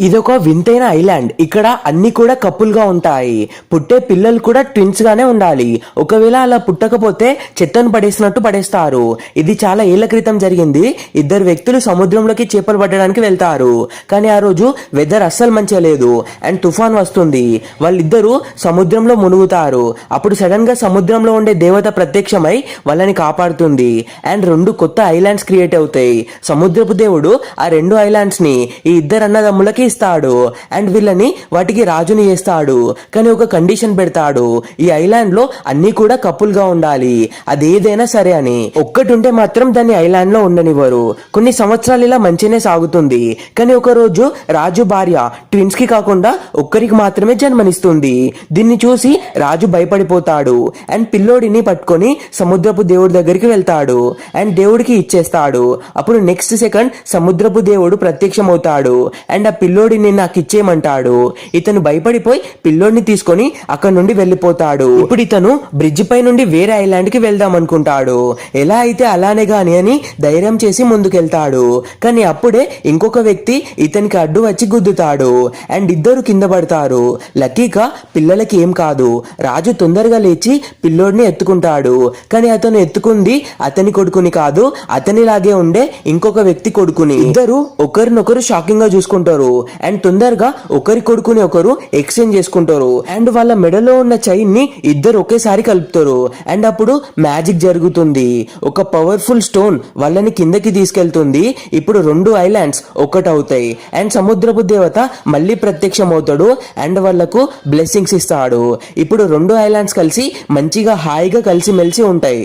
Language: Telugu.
ఇదొక వింతైన ఐలాండ్. ఇక్కడ అన్ని కూడా కపుల్ గా ఉంటాయి. పుట్టే పిల్లలు కూడా ట్విన్స్ గానే ఉండాలి. ఒకవేళ అలా పుట్టకపోతే చెత్తను పడేసినట్టు పడేస్తారు. ఇది చాలా ఏళ్ల క్రితం జరిగింది. ఇద్దరు వ్యక్తులు సముద్రంలోకి చేపలు పట్టడానికి వెళ్తారు. కానీ ఆ రోజు వెదర్ అస్సలు మంచిగా లేదు అండ్ తుఫాన్ వస్తుంది. వాళ్ళిద్దరూ సముద్రంలో మునుగుతారు. అప్పుడు సడన్ గా సముద్రంలో ఉండే దేవత ప్రత్యక్షమై వాళ్ళని కాపాడుతుంది అండ్ రెండు కొత్త ఐలాండ్స్ క్రియేట్ అవుతాయి. సముద్రపు దేవుడు ఆ రెండు ఐలాండ్స్ ని ఈ ఇద్దరు అన్నదమ్ములకి ఇస్తాడు అండ్ వీళ్ళని వాటికి రాజుని చేస్తాడు. కానీ ఒక కండిషన్ పెడతాడు, ఈ ఐలాండ్ లో అన్ని కూడా కపుల్ గా ఉండాలి, అదేదైనా సరే అని. ఒక్కటుంటే మాత్రం దాన్ని ఐలాండ్ లో ఉండనివ్వరు. కొన్ని సంవత్సరాలు ఇలా మంచినే సాగుతుంది. కానీ ఒక రోజు రాజు భార్య ట్విన్స్ కి కాకుండా ఒక్కరికి మాత్రమే జన్మనిస్తుంది. దీన్ని చూసి రాజు భయపడిపోతాడు అండ్ పిల్లోడిని పట్టుకొని సముద్రపు దేవుడి దగ్గరికి వెళ్తాడు అండ్ దేవుడికి ఇచ్చేస్తాడు. అప్పుడు నెక్స్ట్ సెకండ్ సముద్రపు దేవుడు ప్రత్యక్షమవుతాడు అండ్ ఆ పిల్లోడిని నాకు ఇచ్చేయమంటాడు. ఇతను భయపడిపోయి పిల్లోడిని తీసుకొని అక్కడ నుండి వెళ్ళిపోతాడు. ఇప్పుడు ఇతను బ్రిడ్జ్ పై నుండి వేరే ఐలాండ్ కి వెళ్దాం అనుకుంటాడు. ఎలా అయితే అలానే గాని అని ధైర్యం చేసి ముందుకెళ్తాడు. కానీ అప్పుడే ఇంకొక వ్యక్తి ఇతనికి అడ్డు వచ్చి గుద్దుతాడు అండ్ ఇద్దరు కింద పడతారు. లక్కీగా పిల్లలకి ఏం కాదు. రాజు తొందరగా లేచి పిల్లోడిని ఎత్తుకుంటాడు. కానీ అతను ఎత్తుకుంది అతని కొడుకుని కాదు, అతనిలాగే ఉండే ఇంకొక వ్యక్తి కొడుకుని. ఇద్దరు ఒకరినొకరు షాకింగ్ గా చూసుకుంటారు అండ్ తొందరగా ఒకరి కొడుకుని ఒకరు ఎక్స్చేంజ్ చేసుకుంటారు అండ్ వాళ్ళ మెడలో ఉన్న చైన్ ని ఇద్దరు ఒకేసారి కలుపుతారు అండ్ అప్పుడు మ్యాజిక్ జరుగుతుంది. ఒక పవర్ఫుల్ స్టోన్ వాళ్ళని కిందకి తీసుకెళ్తుంది. ఇప్పుడు రెండు ఐలాండ్స్ ఒక్కటవుతాయి అండ్ సముద్రపు దేవత మళ్ళీ ప్రత్యక్షమవుతాడు అండ్ వాళ్లకు బ్లెస్సింగ్స్ ఇస్తాడు. ఇప్పుడు రెండు ఐలాండ్స్ కలిసి మంచిగా హాయిగా కలిసి మెలిసి ఉంటాయి.